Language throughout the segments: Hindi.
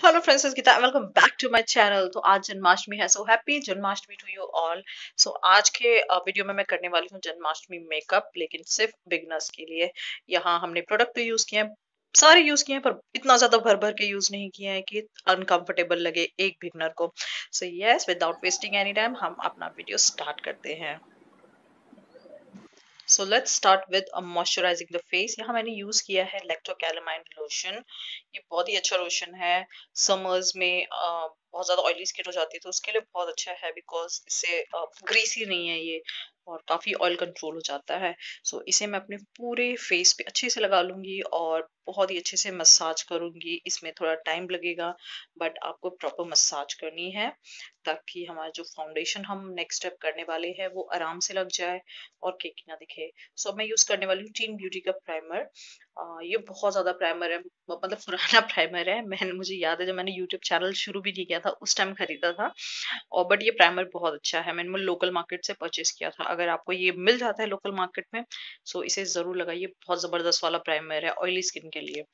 Hello friends, it's Gita and welcome back to my channel। तो आज जन्माष्टमी है, so happy Janmashtami to you all. So आज के वीडियो में मैं करने वाली हूँ जन्माष्टमी मेकअप, लेकिन सिर्फ बिगनर्स के लिए। यहाँ हमने प्रोडक्ट तो यूज किए हैं, सारे यूज किए हैं, पर इतना ज्यादा भर भर के यूज नहीं किए हैं कि अनकंफर्टेबल लगे एक बिगनर को। So yes, without wasting any time हम अपना वीडियो स्टार्ट करते हैं। So let's start with moisturising the face. यहाँ मैंने यूज किया है लैक्टोकैलामाइन लोशन। ये बहुत ही अच्छा लोशन है। समर्स में बहुत ज्यादा ऑयली स्किन हो जाती है तो उसके लिए बहुत अच्छा है, बिकॉज इससे ग्रीसी नहीं है ये, और काफी ऑयल कंट्रोल हो जाता है। सो इसे मैं अपने पूरे फेस पे अच्छे से लगा लूंगी और बहुत ही अच्छे से मसाज करूंगी। इसमें थोड़ा टाइम लगेगा, बट आपको प्रॉपर मसाज करनी है ताकि हमारा जो फाउंडेशन हम नेक्स्ट स्टेप करने वाले हैं वो आराम से लग जाए और केकी ना दिखे। सो मैं यूज करने वाली हूँ टीन ब्यूटी का प्राइमर। ये बहुत ज्यादा प्राइमर है, मतलब पुराना प्राइमर है। मुझे याद है जब मैंने यूट्यूब चैनल शुरू भी नहीं किया था उस टाइम खरीदा था। और बट ये प्राइमर बहुत अच्छा है, मैंने लोकल मार्केट से परचेज किया था। अगर आपको ये मिल जाता है लोकल मार्केट में, सो इसे जरूर लगाइए। बहुत जबरदस्त वाला प्राइमर है ऑयली स्किन के लिए।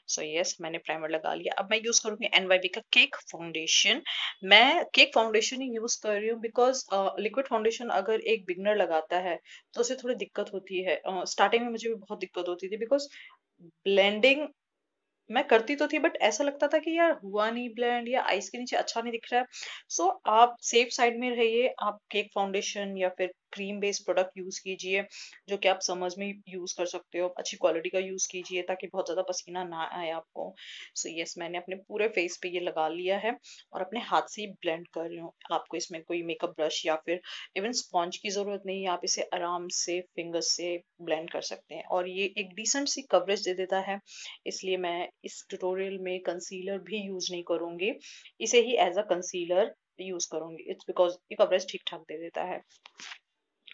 सो यस, मैंने प्राइमर लगा लिया। अब मैं यूज करूंगी एनवाईबी का केक फाउंडेशन। मैं केक फाउंडेशन ही यूज कर रही हूँ, बिकॉज लिक्विड फाउंडेशन अगर एक बिगनर लगाता है तो उसे थोड़ी दिक्कत होती है। स्टार्टिंग में मुझे भी बहुत दिक्कत होती थी, बिकॉज ब्लेंडिंग मैं करती तो थी, बट ऐसा लगता था कि यार हुआ नहीं ब्लेंड, या आईज के नीचे अच्छा नहीं दिख रहा है। सो आप सेफ साइड में रहिए, आप केक फाउंडेशन या फिर क्रीम बेस्ड प्रोडक्ट यूज कीजिए, जो कि आप समर्स में यूज कर सकते हो। अच्छी क्वालिटी का यूज कीजिए ताकि बहुत ज्यादा पसीना ना आए आपको। सो यस, मैंने अपने पूरे फेस पे ये लगा लिया है और अपने हाथ से ही ब्लेंड कर रही हूँ। आपको इसमें कोई मेकअप ब्रश या फिर इवन स्पॉन्ज की जरूरत नहीं है, आप इसे आराम से फिंगर से ब्लेंड कर सकते हैं और ये एक डिसेंट सी कवरेज दे देता है। इसलिए मैं इस ट्यूटोरियल में कंसीलर भी यूज नहीं करूंगी, इसे ही एज अ कंसीलर यूज करूंगी। इट्स बिकॉज ये कवरेज ठीक ठाक दे देता है।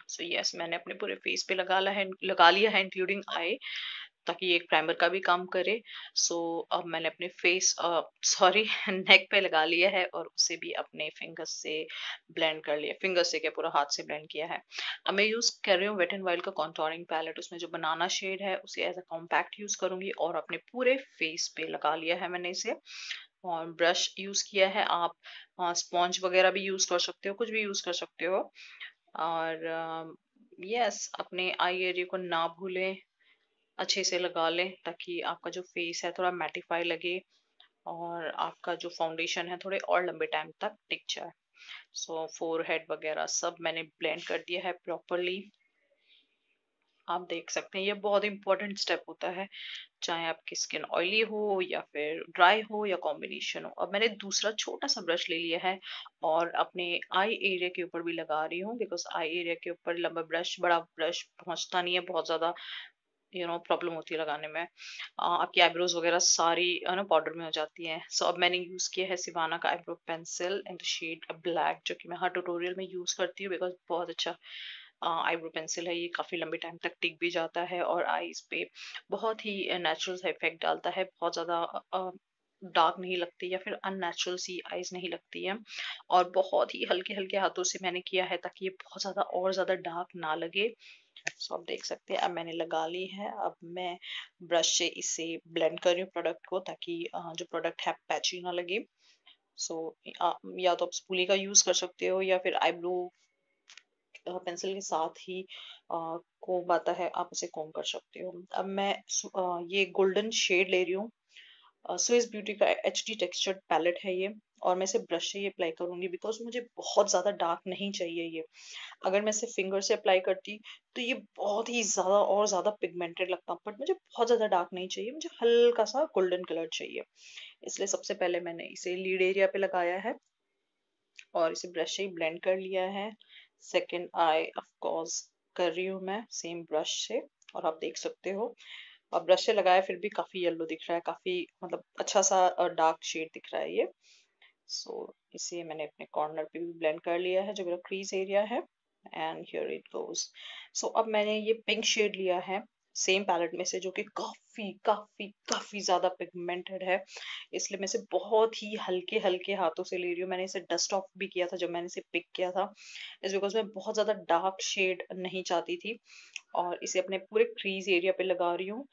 सो यस, मैंने अपने पूरे फेस पे लगा लिया है इंक्लूडिंग आई, ताकि ये एक प्राइमर का भी काम करे। सो अब मैंने अपने फेस सॉरी नेक पे लगा लिया है और उसे भी अपने फिंगर्स से ब्लेंड कर लिया। फिंगर से क्या, पूरा हाथ से ब्लेंड किया है। अब मैं यूज कर रही हूँ वेट एंड वाइल्ड का कॉन्टोरिंग पैलेट। उसमें जो बनाना शेड है उसे एज अ कॉम्पैक्ट यूज करूंगी और अपने पूरे फेस पे लगा लिया है मैंने इसे। और ब्रश यूज किया है। आप स्पॉन्ज वगैरह भी यूज कर सकते हो, कुछ भी यूज कर सकते हो। और यस, अपने आई एरिया को ना भूलें, अच्छे से लगा लें ताकि आपका जो फेस है थोड़ा मैटिफाई लगे और आपका जो फाउंडेशन है थोड़े और लंबे टाइम तक टिक जाए। सो फोरहेड वगैरह सब मैंने ब्लेंड कर दिया है प्रॉपरली। आप देख सकते हैं ये बहुत इंपॉर्टेंट स्टेप होता है, चाहे आपकी स्किन ऑयली हो या फिर ड्राई हो या कॉम्बिनेशन हो। अब मैंने दूसरा छोटा सा ब्रश ले लिया है और अपने आई एरिया के ऊपर भी लगा रही हूँ, बिकॉज आई एरिया के ऊपर लंबा ब्रश, बड़ा ब्रश पहुंचता नहीं है, बहुत ज्यादा प्रॉब्लम होती है लगाने में। आपकी आईब्रोज वगैरह सारी ना पाउडर में हो जाती है। सो अब मैंने यूज किया है सिवाना का eyebrow pencil in the shade black, जो कि मैं हर ट्यूटोरियल में यूज करती हूँ, बिकॉज बहुत अच्छा आईब्रो पेंसिल है। ये काफी लंबे टाइम तक टिक भी जाता है और आईज पे बहुत ही नेचुरल सा इफेक्ट डालता है। बहुत ज्यादा डार्क नहीं लगती या फिर अननेचुरल सी आईज नहीं लगती है। और बहुत ही हल्के हल्के हाथों से मैंने किया है ताकि ये बहुत ज्यादा और ज्यादा डार्क ना लगे। सो आप देख सकते हैं अब मैंने लगा ली है। अब मैं ब्रश से इसे ब्लेंड कर रही हूँ प्रोडक्ट को, ताकि जो प्रोडक्ट है पैची ना लगे। सो या तो आप स्पूली का यूज कर सकते हो या फिर आईब्रो पेंसिल के साथ ही कोम आता है, आप उसे कोम कर सकते हो। अब मैं ये गोल्डन शेड ले रही हूँ। स्विस ब्यूटी का एच डी टेक्सचर्ड पैलेट है ये, और मैं इसे ब्रश से ही अप्लाई करूंगी, बिकॉज मुझे बहुत ज्यादा डार्क नहीं चाहिए ये। अगर मैं इसे फिंगर से अप्लाई करती तो ये बहुत ही ज्यादा और ज्यादा पिगमेंटेड लगता, बट मुझे बहुत ज्यादा डार्क नहीं चाहिए, मुझे हल्का सा गोल्डन कलर चाहिए। इसलिए सबसे पहले मैंने इसे लीड एरिया पे लगाया है और इसे ब्रश से ही ब्लेंड कर लिया है। सेकेंड आई ऑफ कोर्स कर रही हूँ मैं सेम ब्रश से, और आप देख सकते हो अब ब्रश से लगाया फिर भी काफी येलो दिख रहा है, काफी मतलब अच्छा सा डार्क शेड दिख रहा है ये। सो इसे मैंने अपने कॉर्नर पे भी ब्लेंड कर लिया है, जो मेरा क्रीज एरिया है। And here it goes. So अब मैंने ये पिंक शेड लिया है सेम पैलेट में से, जो कि काफी काफी काफी ज्यादा पिगमेंटेड है। इसलिए मैं इसे बहुत ही हल्के हल्के हाथों से ले रही हूँ। मैंने इसे डस्ट ऑफ भी किया था जब मैंने इसे पिक किया था, इस बिकॉज मैं बहुत ज्यादा डार्क शेड नहीं चाहती थी। और इसे अपने पूरे क्रीज एरिया पे लगा रही हूँ।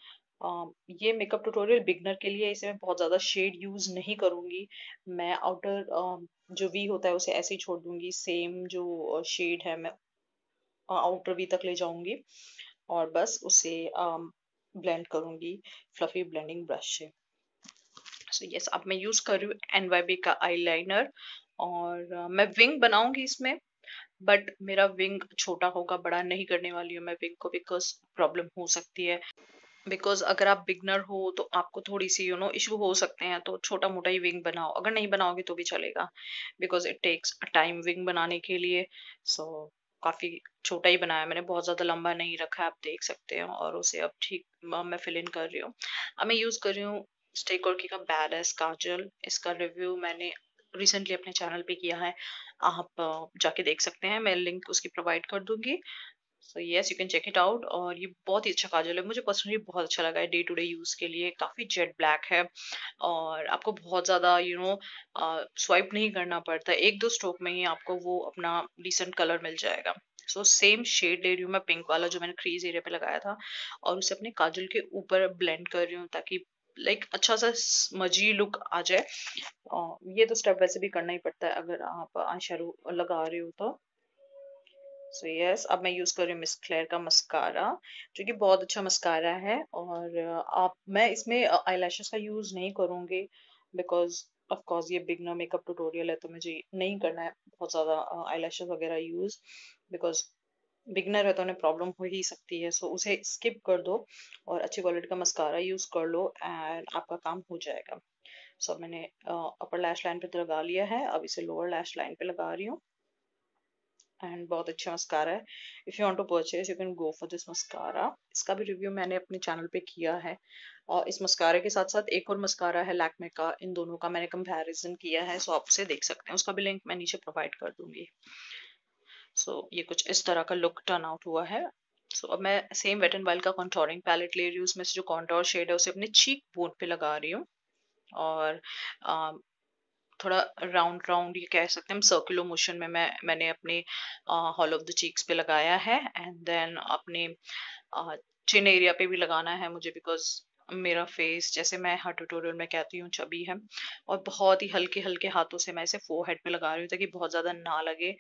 ये मेकअप ट्यूटोरियल बिगनर के लिए है, इसे मैं बहुत ज़्यादा शेड यूज़ नहीं करूँगी। मैं आउटर जो वी होता है उसे ऐसे ही छोड़ दूँगी। सेम जो शेड है मैं आउटर वी तक ले जाऊँगी और बस उसे ब्लेंड करूँगी फ्लफी ब्लेंडिंग ब्रश से। सो यस, अब मैं यूज़ कर रही हूँ एनवाईबी का आईलाइनर और मैं विंग बनाऊँगी इसमें, बट मेरा विंग छोटा होगा, बड़ा नहीं करने वाली हूँ मैं विंग को, बिकॉज़ प्रॉब्लम हो सकती है। बिकॉज अगर आप बिगनर हो तो आपको थोड़ी सी इशू हो सकते हैं, तो छोटा मोटा ही विंग बनाओ, अगर नहीं बनाओगे तो भी चलेगा, because it takes time wing बनाने के लिए। सो काफी छोटा ही बनाया मैंने, बहुत ज्यादा लंबा नहीं रखा है, आप देख सकते हो। और उसे अब ठीक मैं फिल इन कर रही हूँ। अब मैं यूज कर रही हूँ स्टे कोर्की का बैडस काजल। इसका रिव्यू मैंने रिसेंटली अपने चैनल पे किया है, आप जाके देख सकते हैं, मैं लिंक उसकी प्रोवाइड कर दूंगी। So yes, you can check it out. और ये बहुत ही अच्छा काजल है, मुझे पर्सनली बहुत अच्छा लगा है डे टू डे यूज के लिए। काफी जेट ब्लैक है और आपको बहुत ज्यादा स्वाइप नहीं करना पड़ता, एक दो स्ट्रोक में ही आपको वो अपना डिसेंट कलर मिल जाएगा। सो सेम शेड ले रही हूँ मैं, पिंक वाला जो मैंने क्रीज एरिया पे लगाया था, और उसे अपने काजल के ऊपर ब्लेंड कर रही हूँ, ताकि लाइक अच्छा सा स्मजी लुक आ जाए। ये तो स्टेप वैसे भी करना ही पड़ता है अगर आप आई शेडो लगा रहे हो तो। सो यस, अब मैं यूज कर रही हूँ मिस क्लेयर का मस्कारा, जो कि बहुत अच्छा मस्कारा है। और आप मैं इसमें आईलैशेस का यूज नहीं करूंगी, बिकॉज ऑफ कोर्स ये बिगनर मेकअप ट्यूटोरियल है, तो मुझे नहीं करना है बहुत ज्यादा आईलैशेस वगैरह यूज, बिकॉज बिगनर है तो उन्हें प्रॉब्लम हो ही सकती है। सो उसे स्किप कर दो और अच्छी क्वालिटी का मस्कारा यूज कर लो एंड आपका काम हो जाएगा। सो मैंने अपर लैश लाइन पे तो लगा लिया है, अब इसे लोअर लैश लाइन पे लगा रही हूँ। एंड बहुत अच्छा मस्कारा है। If you want to purchase you can go for this mascara. इसका भी रिव्यू मैंने अपने चैनल पे किया है। और इस मस्कारा के साथ साथ एक और मस्कारा है लैक्मे का, इन दोनों का मैंने कंपैरिजन किया है, सो आप उसे देख सकते हैं, उसका भी लिंक मैं नीचे प्रोवाइड कर दूंगी। सो ये कुछ इस तरह का लुक टर्न आउट हुआ है। सो अब मैं सेम वेट एंड वाइल्ड का कॉन्टोरिंग पैलेट ले रही हूँ, उसमें से जो कॉन्टोर शेड है उसे अपने चीक बोन पे लगा रही हूँ। और थोड़ा राउंड राउंड ये कह सकते हैं, सर्कुलर मोशन में मैंने अपने हॉल ऑफ द चीक्स पे लगाया है, एंड देन अपने चिन एरिया पे भी लगाना है मुझे, बिकॉज मेरा फेस, जैसे मैं हर ट्यूटोरियल में कहती हूँ, चबी है। और बहुत ही हल्के हल्के हाथों से मैं इसे फोरहेड पे लगा रही हूँ, ताकि बहुत ज्यादा ना लगे।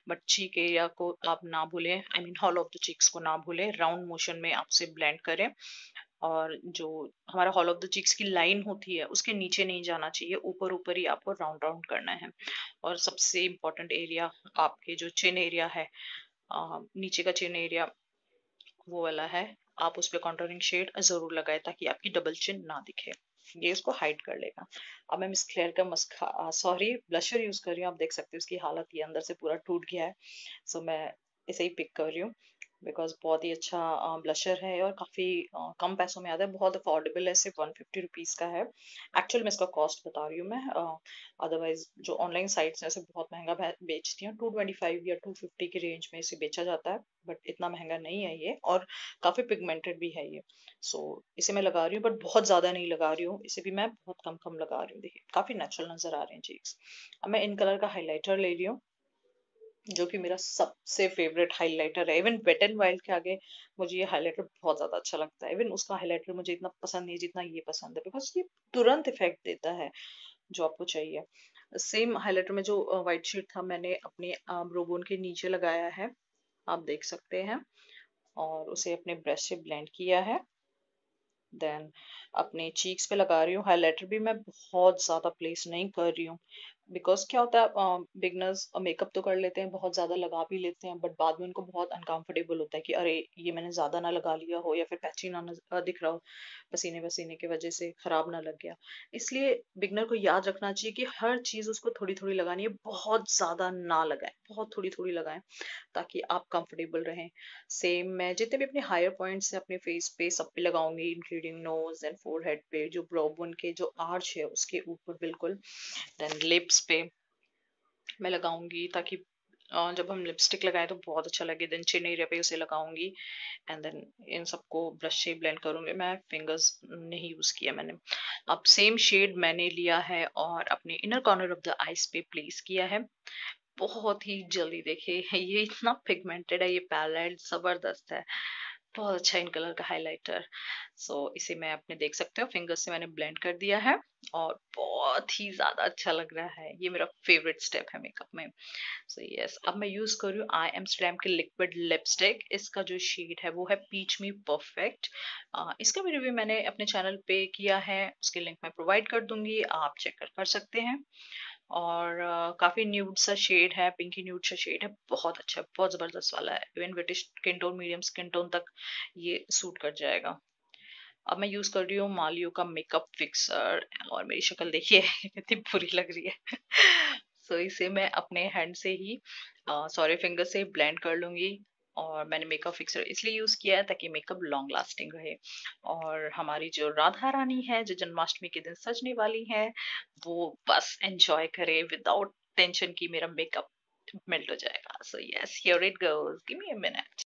बट चीक एरिया को आप ना भूलें, I mean hall of the cheeks को ना भूलें, राउंड मोशन में आपसे ब्लेंड करें। और जो हमारा हॉल ऑफ द चीक्स की लाइन होती है उसके नीचे नहीं जाना चाहिए, ऊपर ऊपर ही आपको राउंड राउंड करना है। और सबसे इम्पोर्टेंट एरिया आपके जो चिन एरिया है, नीचे का चिन एरिया वो वाला है, आप उस पे कॉन्टोरिंग शेड जरूर लगाए, ताकि आपकी डबल चिन ना दिखे, ये उसको हाइड कर लेगा। अब मैं मिस क्लेयर का सॉरी ब्लशर यूज कर रही हूँ, आप देख सकते हो उसकी हालत ये अंदर से पूरा टूट गया है। सो मैं इसे ही पिक कर रही हूँ, बिकॉज बहुत ही अच्छा ब्लशर है और काफी कम पैसों में आता है, बहुत अफोर्डेबल है, सिर्फ 150 रुपीज का है। एक्चुअल में इसका कॉस्ट बता रही हूँ मैं, अदरवाइज जो ऑनलाइन साइट्स हैं इसे बहुत महंगा बेचती हैं, 225 या 250 की रेंज में इसे बेचा जाता है, बट इतना महंगा नहीं है ये, और काफी पिगमेंटेड भी है ये। सो इसे मैं लगा रही हूँ, बट बहुत ज्यादा नहीं लगा रही हूँ, इसे भी मैं बहुत कम कम लगा रही हूँ, देखिए काफी नेचुरल नजर आ रहे हैं चीक्स। अब मैं इन कलर का हाइलाइटर ले रही हूँ, जो कि मेरा सबसे फेवरेट हाइलाइटर है। इवन वेट एंड वाइल्ड के आगे मुझे ये हाइलाइटर बहुत ज्यादा अच्छा लगता है। इवन उसका हाइलाइटर मुझे इतना पसंद नहीं है जितना ये पसंद है, बिकॉज ये तुरंत इफेक्ट देता है जो आपको चाहिए। सेम हाइलाइटर में जो व्हाइट शीट था, मैंने अपने ब्रो के नीचे लगाया है, आप देख सकते हैं, और उसे अपने ब्रश से ब्लेंड किया है। देन अपने चीक्स पे लगा रही हूँ। हाइलाइटर भी मैं बहुत ज्यादा प्लेस नहीं कर रही हूँ, बिकॉज क्या होता है, बिगनर्स मेकअप तो कर लेते हैं, बहुत ज्यादा लगा भी लेते हैं, बट बाद में उनको बहुत अनकंफर्टेबल होता है कि अरे ये मैंने ज्यादा ना लगा लिया हो, या फिर पैची ना दिख रहा हो, पसीने पसीने की वजह से खराब ना लग गया। इसलिए बिगनर को याद रखना चाहिए कि हर चीज उसको थोड़ी थोड़ी लगानी है, बहुत ज्यादा ना लगाएं, बहुत थोड़ी थोड़ी लगाएं, ताकि आप कंफर्टेबल रहें। सेम मैं जितने भी अपने हायर पॉइंट्स है अपने फेस पे सब पे लगाऊंगी, इंक्लूडिंग नोज एंड फोरहेड पे, जो ब्रो बोन के जो आर्च है उसके ऊपर बिल्कुल। देन लिप्स पे मैं लगाऊंगी, ताकि जब हम लिपस्टिक लगाए तो बहुत अच्छा लगे। देन चिन एरिया पे उसे लगाऊंगी, एंड देन इन सबको ब्रश से ब्लेंड करूंगी। मैं फिंगर्स नहीं यूज किया मैंने। अब सेम शेड मैंने लिया है और अपने inner corner of the eyes पे प्लेस किया है। बहुत ही जल्दी, देखिए ये इतना पिगमेंटेड है, ये पैलेट जबरदस्त है। बहुत अच्छा इन कलर का हाइलाइटर। सो इसे मैं अपने देख सकते हो फिंगर से मैंने ब्लेंड कर दिया है और बहुत ही ज़्यादा अच्छा लग रहा है। ये मेरा फेवरेट स्टेप है मेकअप में। सो यस, अब मैं यूज़ कर रही हूँ आई एम्स्टर्डम की लिक्विड लिपस्टिक। इसका जो शेड है वो है पीच मी परफेक्ट। इसका भी रिव्यू मैंने अपने चैनल पे किया है, उसकी लिंक मैं प्रोवाइड कर दूँगी, आप चेक कर सकते हैं। और काफ़ी न्यूड सा शेड है, पिंकी न्यूड सा शेड है, बहुत अच्छा है, बहुत ज़बरदस्त वाला है। Even British skin tone, medium skin tone तक ये सूट कर जाएगा। अब मैं यूज़ कर रही हूँ मालियो का मेकअप फिक्सर और मेरी शक्ल देखिए कितनी बुरी लग रही है। सो इसे मैं अपने हैंड से ही सॉरी फिंगर से ब्लेंड कर लूँगी और मैंने मेकअप फिक्सर इसलिए यूज़ किया है ताकि मेकअप लॉन्ग लास्टिंग रहे और हमारी जो राधा रानी है, जो जन्माष्टमी के दिन सजने वाली है, वो बस एन्जॉय करे विदाउट टेंशन कि मेरा मेकअप मेल्ट हो जाएगा। So yes, here it goes, give me a minute.